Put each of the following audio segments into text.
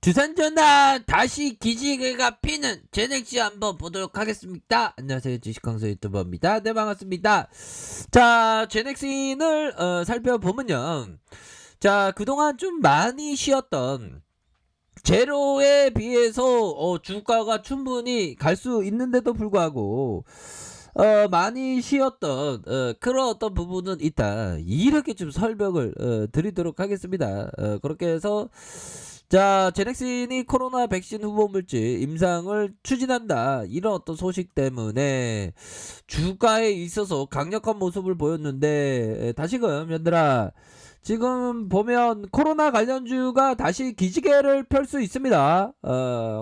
주산전화 다시 기지개가 피는 제넥시 한번 보도록 하겠습니다. 안녕하세요, 주식강사 유튜버입니다. 네, 반갑습니다. 자, 제넥신을 살펴보면요, 자, 그동안 좀 많이 쉬었던 제로에 비해서 주가가 충분히 갈 수 있는데도 불구하고 많이 쉬었던 그런 어떤 부분은 있다, 이렇게 좀 설명을 드리도록 하겠습니다. 그렇게 해서, 자, 제넥신이 코로나 백신 후보 물질 임상을 추진한다, 이런 어떤 소식 때문에 주가에 있어서 강력한 모습을 보였는데, 다시금 얘들아, 지금 보면 코로나 관련주가 다시 기지개를 펼 수 있습니다.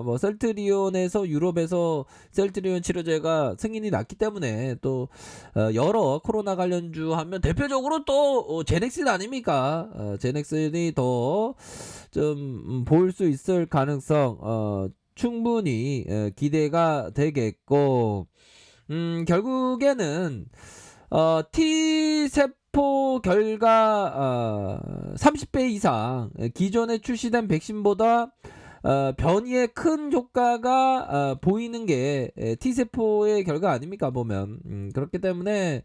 뭐 셀트리온에서, 유럽에서 셀트리온 치료제가 승인이 났기 때문에 또 여러 코로나 관련주 하면 대표적으로 또 제넥신 아닙니까? 제넥신이 더 좀 볼 수 있을 가능성 충분히 기대가 되겠고, 결국에는 T세포 결과 30배 이상 기존에 출시된 백신보다 변이에 큰 효과가 보이는 게 T세포의 결과 아닙니까, 보면. 그렇기 때문에,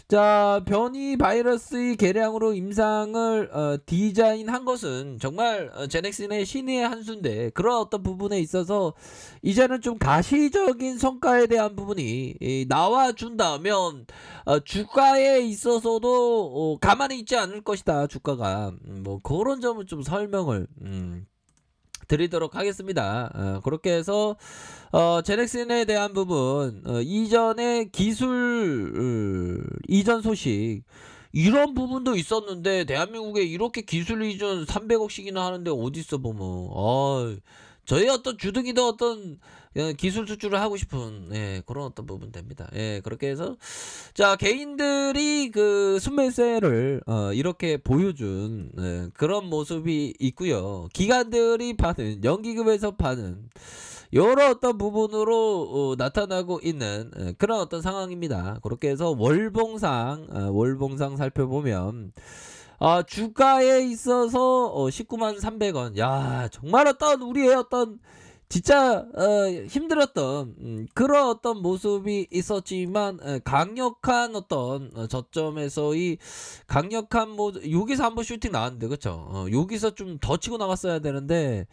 자, 변이 바이러스의 개량으로 임상을 디자인한 것은 정말 제넥신의 신의 한 수인데, 그런 어떤 부분에 있어서 이제는 좀 가시적인 성과에 대한 부분이 나와준다면 주가에 있어서도 가만히 있지 않을 것이다, 주가가. 뭐 그런 점은 좀 설명을 드리도록 하겠습니다. 그렇게 해서 제넥신에 대한 부분, 이전의 기술 이전 소식, 이런 부분도 있었는데 대한민국에 이렇게 기술 이전 300억씩이나 하는데 어딨어 보면. 저희 어떤 주둥이도 어떤 기술 수출을 하고 싶은, 그런 어떤 부분 됩니다. 그렇게 해서, 자, 개인들이 그 순매세를 이렇게 보여준 그런 모습이 있고요. 기관들이 파는, 연기금에서 파는 여러 어떤 부분으로 나타나고 있는 그런 어떤 상황입니다. 그렇게 해서 월봉상 살펴보면, 주가에 있어서 19만 300원. 야, 정말 어떤 우리의 어떤 진짜 힘들었던 그런 어떤 모습이 있었지만, 강력한 어떤 저점에서의 강력한 여기서 한번 슈팅 나왔는데, 그쵸? 여기서 좀 더 치고 나갔어야 되는데,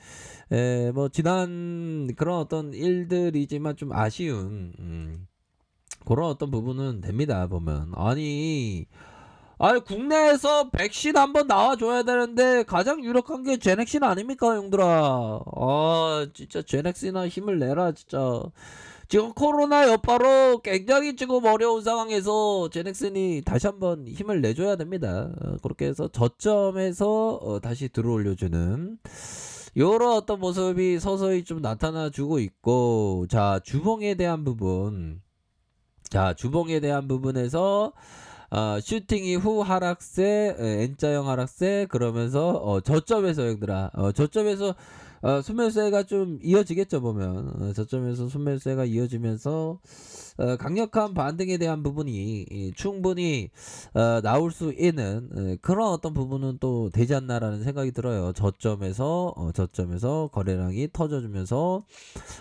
뭐 지난 그런 어떤 일들이지만 좀 아쉬운 그런 어떤 부분은 됩니다, 보면. 아니 국내에서 백신 한번 나와줘야 되는데 가장 유력한 게 제넥신 아닙니까, 형들아? 진짜 제넥신아, 힘을 내라, 진짜. 지금 코로나 여파로 굉장히 지금 어려운 상황에서 제넥슨이 다시 한번 힘을 내줘야 됩니다. 그렇게 해서 저점에서 다시 들어올려주는 요런 어떤 모습이 서서히 좀 나타나주고 있고, 자, 주봉에 대한 부분. 자, 주봉에 대한 부분에서 슈팅 이후 하락세, N자형 하락세, 그러면서 저점에서, 형들아, 저점에서 순매수세가 좀 이어지겠죠, 보면. 저점에서 순매수세가 이어지면서 강력한 반등에 대한 부분이 충분히 나올 수 있는 그런 어떤 부분은 또 되지 않나라는 생각이 들어요. 저점에서 거래량이 터져주면서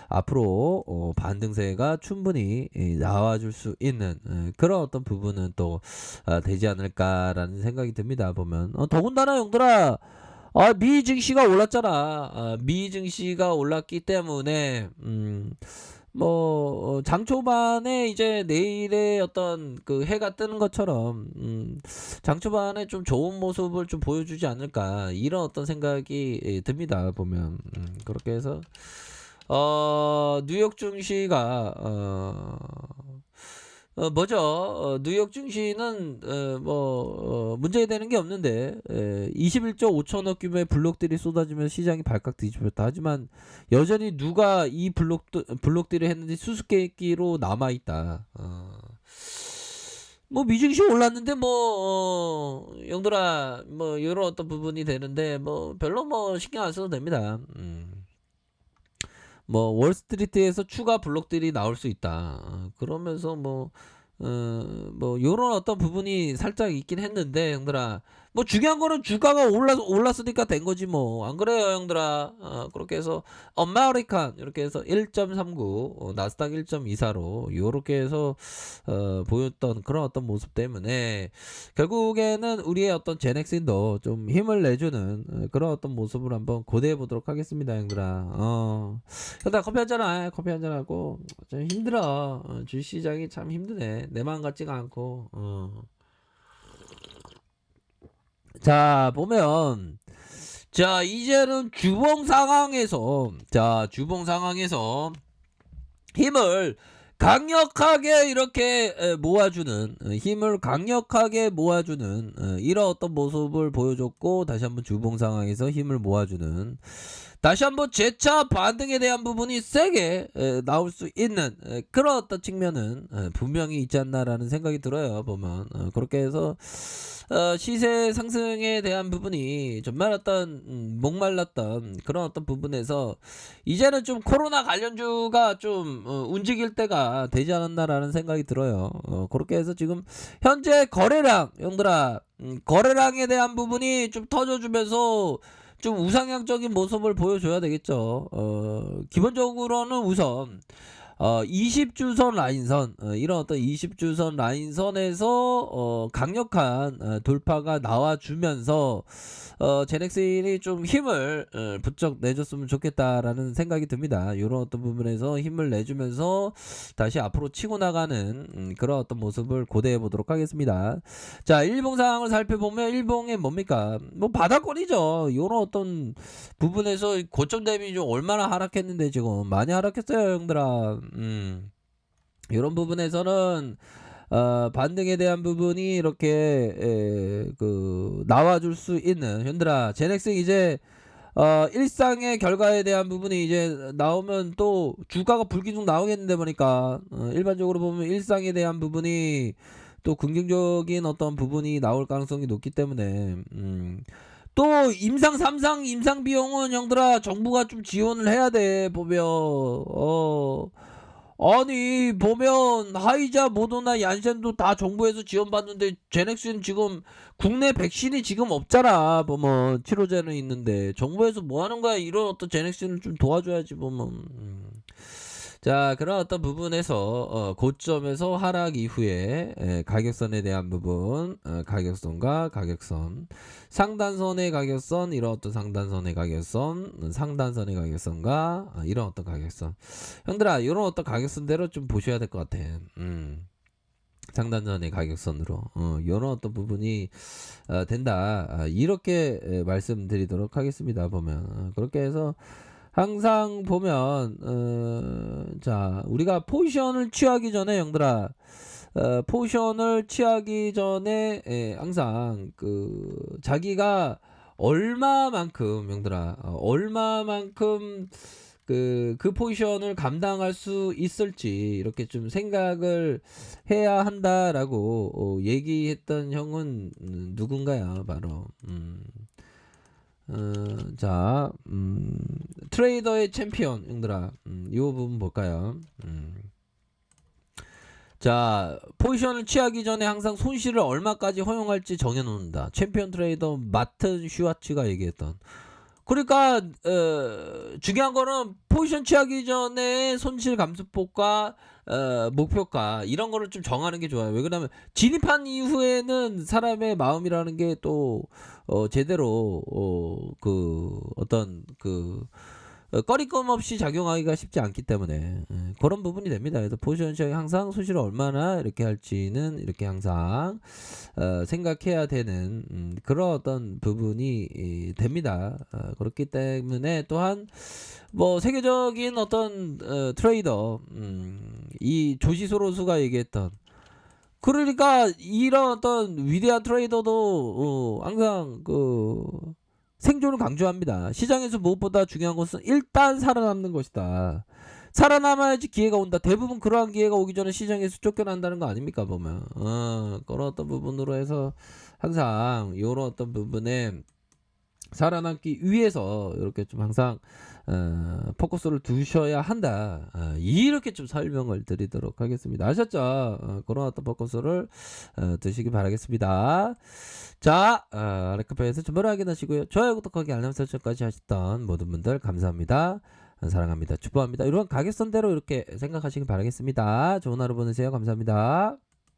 앞으로 반등세가 충분히 나와줄 수 있는 그런 어떤 부분은 또 되지 않을까라는 생각이 듭니다, 보면. 더군다나, 형들아, 미 증시가 올랐잖아. 미 증시가 올랐기 때문에 뭐 장 초반에 이제 내일의 어떤 그 해가 뜨는 것처럼 장 초반에 좀 좋은 모습을 좀 보여주지 않을까, 이런 어떤 생각이 듭니다, 보면. 그렇게 해서 뉴욕 증시가 뉴욕 증시는 문제되는 게 없는데, 21조 5천억 규모의 블록들이 쏟아지면 시장이 발칵 뒤집혔다. 하지만 여전히 누가 이 블록들을 했는지 수수께끼로 남아있다. 뭐 미증시 올랐는데 영들아, 뭐 이런 어떤 부분이 되는데 뭐 별로 뭐 신경 안 써도 됩니다. 뭐 월스트리트에서 추가 블록들이 나올 수 있다. 그러면서 뭐 요런 어떤 부분이 살짝 있긴 했는데, 형들아, 뭐 중요한 거는 주가가 올랐으니까 된 거지 뭐. 안 그래요, 형들아? 그렇게 해서 아메리칸 이렇게 해서 1.39, 나스닥 1.24로 요렇게 해서 보였던 그런 어떤 모습 때문에 결국에는 우리의 어떤 제넥슨도 좀 힘을 내주는 그런 어떤 모습을 한번 고대해 보도록 하겠습니다, 형들아. 형들아 커피 한잔 해. 커피 한잔 하고 좀 힘들어. 주시장이 참 힘드네. 내 마음 같지가 않고. 자, 보면, 자, 이제는 주봉 상황에서 힘을 강력하게 이렇게 모아주는, 힘을 강력하게 모아주는, 이런 어떤 모습을 보여줬고, 다시 한번 주봉 상황에서 힘을 모아주는, 다시 한번 재차 반등에 대한 부분이 세게 나올 수 있는 그런 어떤 측면은 분명히 있지 않나라는 생각이 들어요. 보면 그렇게 해서 시세 상승에 대한 부분이 정말 어떤 목말랐던 그런 어떤 부분에서 이제는 좀 코로나 관련주가 좀 움직일 때가 되지 않았나라는 생각이 들어요. 그렇게 해서 지금 현재 거래량 형들아, 거래량에 대한 부분이 좀 터져주면서 좀 우상향적인 모습을 보여줘야 되겠죠. 기본적으로는 우선 20주선 라인선, 이런 어떤 20주선 라인선에서 강력한 돌파가 나와주면서 제넥슨이 좀 힘을 부쩍 내줬으면 좋겠다라는 생각이 듭니다. 이런 어떤 부분에서 힘을 내주면서 다시 앞으로 치고 나가는 그런 어떤 모습을 고대해 보도록 하겠습니다. 자, 일봉 상황을 살펴보면 일봉에 뭡니까? 뭐 바닥권이죠. 이런 어떤 부분에서 고점 대비 좀 얼마나 하락했는데 지금 많이 하락했어요, 형들아. 이런 부분에서는 반등에 대한 부분이 이렇게 나와줄 수 있는 현들아 제넥슨 이제 일상의 결과에 대한 부분이 이제 나오면 또 주가가 불기둥 나오겠는데 보니까 일반적으로 보면 일상에 대한 부분이 또 긍정적인 어떤 부분이 나올 가능성이 높기 때문에 또 임상 3상 임상 비용은 형들아 정부가 좀 지원을 해야 돼 보면 아니 보면 화이자 모더나 얀센도 다 정부에서 지원받는데 제넥슨 지금 국내 백신이 지금 없잖아. 보면 치료제는 있는데 정부에서 뭐 하는 거야? 이런 어떤 제넥슨을 좀 도와줘야지 보면. 자, 그런 어떤 부분에서 고점에서 하락 이후에 가격선에 대한 부분, 가격선과 가격선, 상단선의 가격선, 이런 어떤 상단선의 가격선, 상단선의 가격선과 이런 어떤 가격선. 형들아, 이런 어떤 가격선대로 좀 보셔야 될 것 같아. 상단선의 가격선으로 이런 어떤 부분이 된다. 이렇게 말씀드리도록 하겠습니다. 보면 그렇게 해서. 항상 보면 자 우리가 포지션을 취하기 전에 형들아 포지션을 취하기 전에 항상 자기가 얼마만큼 형들아 얼마만큼 그 포지션을 감당할 수 있을지 이렇게 좀 생각을 해야 한다라고 얘기했던 형은 누군가요? 바로 자, 트레이더의 챔피언, 형들아. 이 부분 볼까요? 자, 포지션을 취하기 전에 항상 손실을 얼마까지 허용할지 정해놓는다. 챔피언 트레이더 마튼 슈와츠가 얘기했던. 그러니까, 중요한 거는 포지션 취하기 전에 손실 감소폭과 목표가 이런 거를 좀 정하는 게 좋아요. 왜 그러냐면 진입한 이후에는 사람의 마음이라는 게 또 제대로 어떤 꺼리낌 없이 작용하기가 쉽지 않기 때문에 그런 부분이 됩니다. 그래서 포지션 시장이 항상 손실을 얼마나 이렇게 할지는 이렇게 항상 생각해야 되는 그런 어떤 부분이 됩니다. 그렇기 때문에 또한 뭐 세계적인 어떤 트레이더 이 조시 소로스가 얘기했던 그러니까 이런 어떤 위대한 트레이더도 항상 생존을 강조합니다. 시장에서 무엇보다 중요한 것은 일단 살아남는 것이다. 살아남아야지 기회가 온다. 대부분 그러한 기회가 오기 전에 시장에서 쫓겨난다는 거 아닙니까 보면 그런 어떤 부분으로 해서 항상 이런 어떤 부분에 살아남기 위해서 이렇게 좀 항상 포커스를 두셔야 한다. 이렇게 좀 설명을 드리도록 하겠습니다. 아셨죠? 그런 어떤 포커스를 두시기 바라겠습니다. 자, 아래카페에서 정보를 확인하시고요. 좋아요, 구독하기, 알람 설정까지 하셨던 모든 분들 감사합니다. 사랑합니다. 축복합니다. 이런 가격선대로 이렇게 생각하시기 바라겠습니다. 좋은 하루 보내세요. 감사합니다.